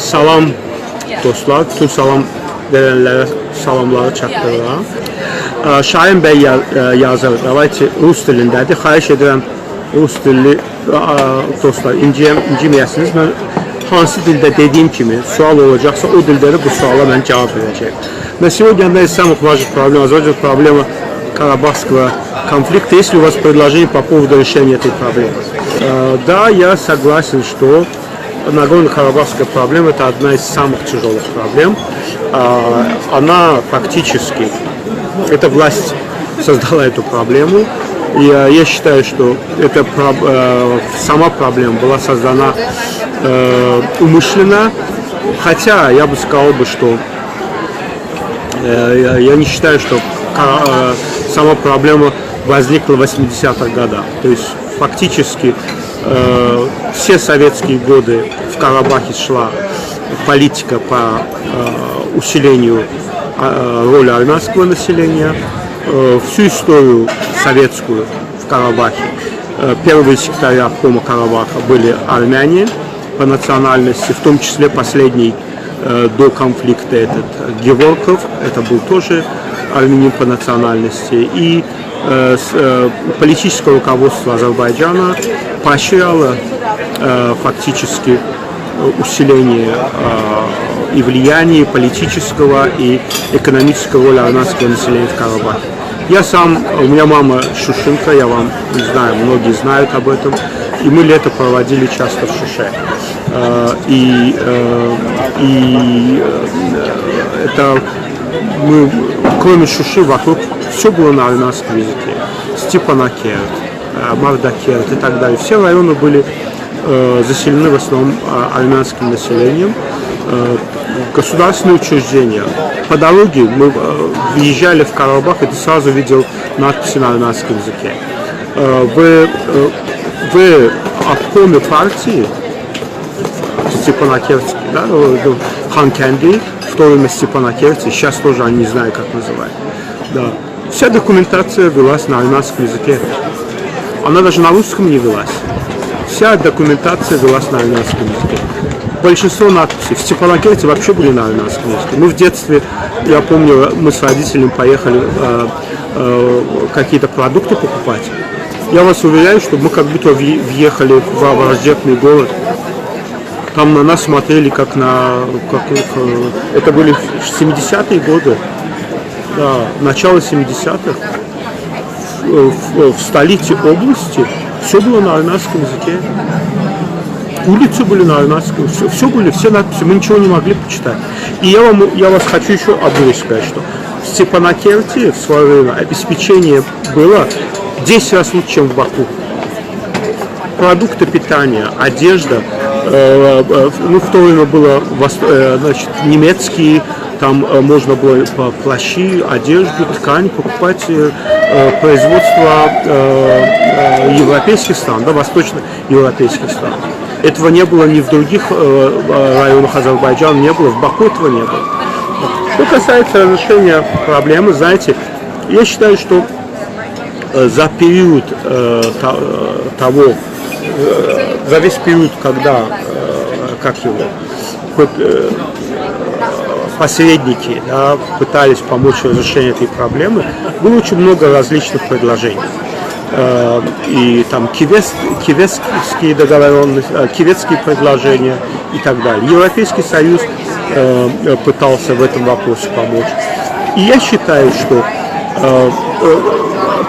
Salam dostlar, bütün salam verenlere salamları çatdırıram. Şahin Bey yazır, davayçı Rus dilindədir. Xahiş edirəm Rus dilli dostlar inciməyəsiniz. Mən hansı dildə dediyim kimi sual olacaqsa o dildə bu suala mən cavab verəcəyim. На сегодня одна из самых важных проблем, возможно, проблема Карабахского конфликта. Есть ли у вас предложение по поводу решения этой проблемы? Да, я согласен, что Нагорно-Карабахская проблема – это одна из самых тяжелых проблем. Она фактически, эта власть создала эту проблему. И я считаю, что сама проблема была создана умышленно. Хотя я бы сказал, что я не считаю, что сама проблема возникла в 80-х годах. То есть фактически все советские годы в Карабахе шла политика по усилению роли армянского населения. Всю историю советскую в Карабахе первые секретаря обкома Карабаха были армяне по национальности, в том числе последний до конфликта этот Геворков, это был тоже армянин по национальности. И политическое руководство Азербайджана поощряло фактически усиление и влияния политического и экономического роли армянского населения в Карабахе. Я сам, у меня мама Шушинка, я вам не знаю, многие знают об этом, и мы лето проводили часто в Шуше. Это мы, кроме Шуши, вокруг все было на армянском языке. Степанакерт, Мардакерт и так далее. Все районы были заселены в основном армянским населением. Государственные учреждения. По дороге мы въезжали в Карабах, и ты сразу видел надписи на армянском языке. В обкоме партии Степанакертский, да, Ханкенди, в то время Степанакерти, сейчас тоже они не знаю, как называют. Да. Вся документация велась на армянском языке. Она даже на русском не велась. Вся документация велась на армянском языке. Большинство надписей в Степанакерте вообще были на армянском языке. Мы в детстве, я помню, мы с родителями поехали какие-то продукты покупать. Я вас уверяю, что мы как будто въехали в враждебный город. Там на нас смотрели как на... это были 70-е годы, да, начало 70-х. В столице области все было на армянском языке. Улицы были на армянском, все были, все надписи, мы ничего не могли почитать. И я вас хочу еще одну вещь сказать, что в Степанакерте в свое время обеспечение было 10 раз лучше, чем в Баку. Продукты питания, одежда, в то время было немецкие, там можно было плащи, одежду, ткань покупать, производство европейских стран, да, восточноевропейских стран. Этого не было ни в других районах Азербайджана, не было, в Баку этого не было. Что касается разрешения проблемы, знаете, я считаю, что за период за весь период, когда, посредники, да, пытались помочь в разрешению этой проблемы, было очень много различных предложений. И там киевские договоренности, киевские предложения и так далее. Европейский Союз пытался в этом вопросе помочь. И я считаю, что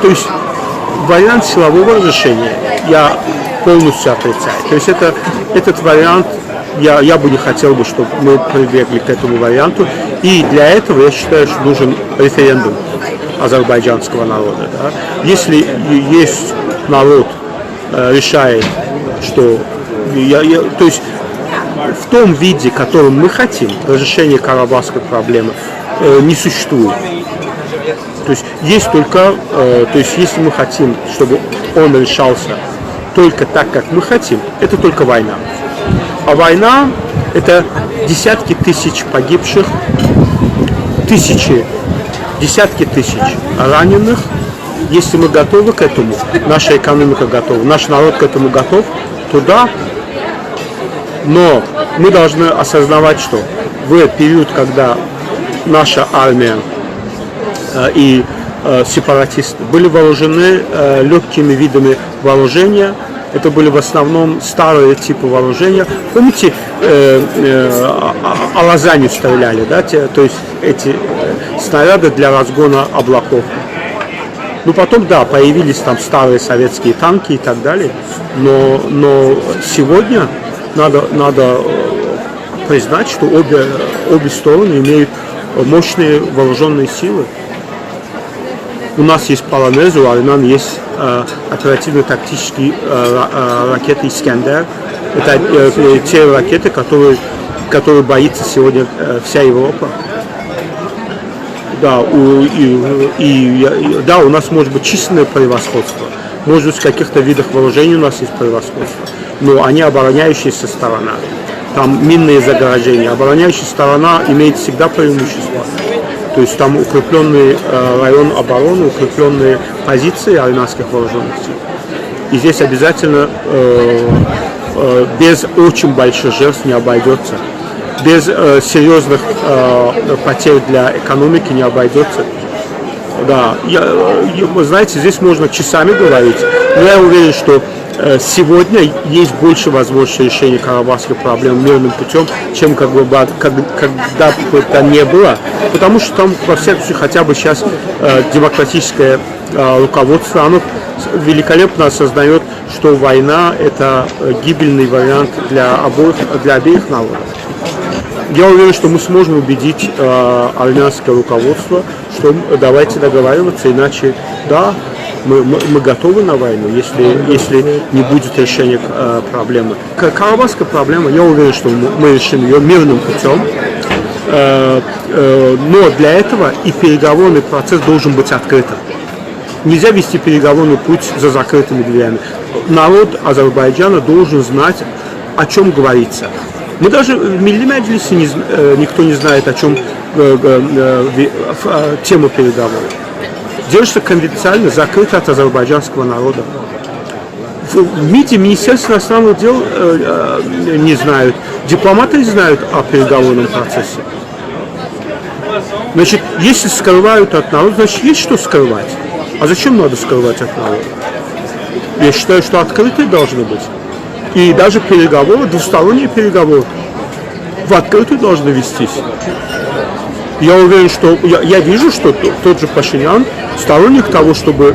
то есть вариант силового разрешения я полностью отрицаю. То есть этот вариант я бы не хотел, чтобы мы прибегли к этому варианту. И для этого я считаю, что нужен референдум азербайджанского народа. Да? Если есть народ решает, что то есть в том виде, которым мы хотим, разрешение карабахской проблемы не существует. То есть только, если мы хотим, чтобы он решался только так, как мы хотим, это только война. А война – это десятки тысяч погибших, десятки тысяч раненых. Если мы готовы к этому, наша экономика готова, наш народ к этому готов, то да, Но мы должны осознавать, что в период, когда наша армия и сепаратисты были вооружены легкими видами вооружения, это были в основном старые типы вооружения. Помните, алазанью стреляли, да? То есть эти снаряды для разгона облаков. Ну потом, да, появились там старые советские танки и так далее. Но сегодня надо признать, что обе стороны имеют мощные вооруженные силы. У нас есть Полонез, у армян есть оперативно-тактические ракеты «Искандер». Это те ракеты, которые боится сегодня вся Европа. Да, да, у нас может быть численное превосходство. Может быть, в каких-то видах вооружений у нас есть превосходство. Но они обороняющаяся сторона. Там минные заграждения. Обороняющая сторона имеет всегда преимущество. То есть там укрепленный район обороны, укрепленные позиции армянских вооруженных сил. И здесь обязательно без очень больших жертв не обойдется. Без серьезных потерь для экономики не обойдется. Да, вы знаете, здесь можно часами говорить, но я уверен, что сегодня есть больше возможностей решения карабахской проблемы мирным путем, чем когда бы это не было. Потому что там, во всяком случае, хотя бы сейчас демократическое руководство, оно великолепно осознает, что война – это гибельный вариант для обеих народов. Я уверен, что мы сможем убедить армянское руководство, что давайте договариваться, иначе, да, мы готовы на войну, если не будет решения проблемы. Карабахская проблема, я уверен, что мы решим ее мирным путем, но для этого и переговорный процесс должен быть открытым. Нельзя вести переговорный путь за закрытыми дверями. Народ Азербайджана должен знать, о чем говорится. Мы даже в Милли Меджлисе никто не знает, о чем тема переговоров. Держится конфиденциально, закрыто от азербайджанского народа. В МИДе, Министерство иностранных дел не знают, дипломаты не знают о переговорном процессе. Значит, если скрывают от народа, значит, есть что скрывать. А зачем надо скрывать от народа? Я считаю, что открытые должны быть. И даже переговоры, двусторонние переговоры в открытую должны вестись. Я уверен, что я вижу, что тот же Пашинян сторонник того, чтобы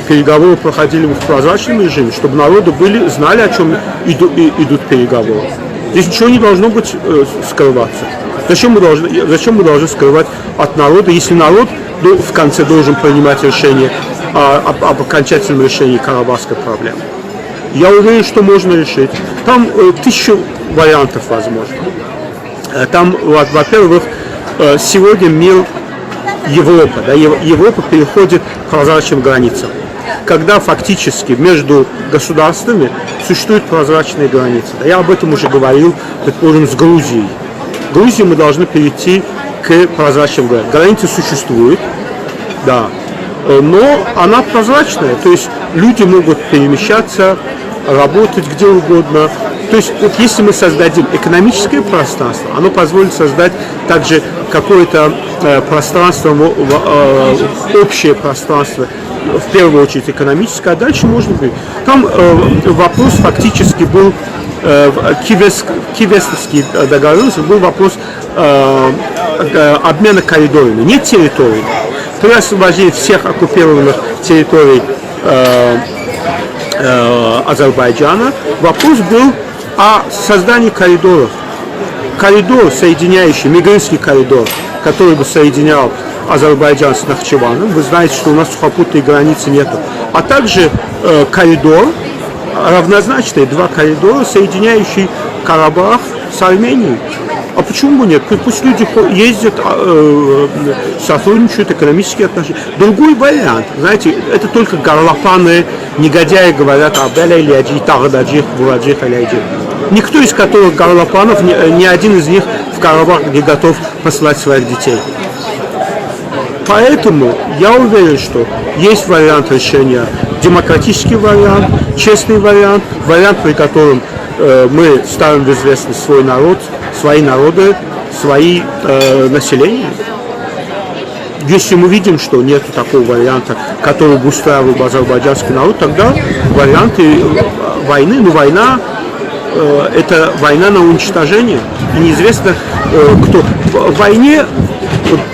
переговоры проходили в прозрачном режиме, чтобы народы знали, о чем идут переговоры. Здесь ничего не должно быть скрываться. Зачем мы должны скрывать от народа, если народ в конце должен принимать решение об окончательном решении карабахской проблемы? Я уверен, что можно решить. Там 1000 вариантов возможно. Там, во-первых, сегодня мир Европа, да, Европа переходит к прозрачным границам. Когда фактически между государствами существуют прозрачные границы. Да, я об этом уже говорил, предположим, с Грузией. В Грузии мы должны перейти к прозрачным границам. Границы существуют, да, но она прозрачная, то есть люди могут перемещаться, работать где угодно. То есть вот если мы создадим экономическое пространство, оно позволит создать также какое-то пространство, общее пространство, в первую очередь экономическое, а дальше можно быть. Там вопрос фактически был, Кивестовский договор, был вопрос обмена коридорами, не территорий. При освобождении всех оккупированных территорий Азербайджана вопрос был о создании коридоров. Коридор, соединяющий, мигрантский коридор, который бы соединял Азербайджан с Нахчеваном. Вы знаете, что у нас сухопутной границы нет. А также коридор, равнозначные два коридора, соединяющие Карабах с Арменией. А почему бы нет? Пусть люди ездят, сотрудничают, экономические отношения. Другой вариант, знаете, это только горлопаны, негодяи говорят об Эль-Ляджи, Тагдаджих, Бураджих, Эль-Ляджи. Никто из которых горлопанов, ни один из них в Карабах не готов послать своих детей. Поэтому я уверен, что есть вариант решения, демократический вариант, честный вариант, вариант, при котором мы ставим в известность свой народ, свои народы, свои населения. Если мы видим, что нет такого варианта, который бы устраивал бы азербайджанский народ, тогда варианты войны, но война это война на уничтожение. И неизвестно, кто. В войне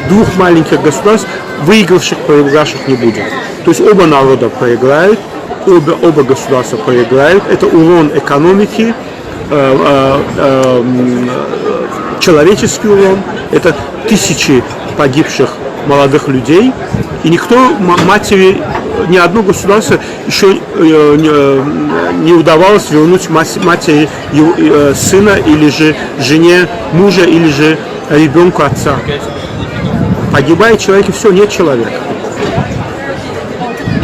двух маленьких государств выигравших, проигравших не будет. То есть оба народа проиграют, оба государства проиграют. Это урон экономики, человеческий урон, это тысячи погибших молодых людей, и никто, матери, ни одно государство еще не удавалось вернуть матери сына, или же жене мужа, или же ребенку отца. Погибает человек, и все, нет человека.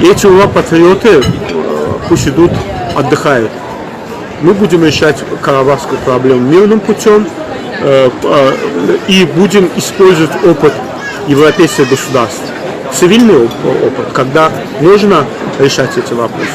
И эти ура-патриоты пусть идут, отдыхают. Мы будем решать карабахскую проблему мирным путем и будем использовать опыт европейских государств, цивильный опыт, когда можно решать эти вопросы.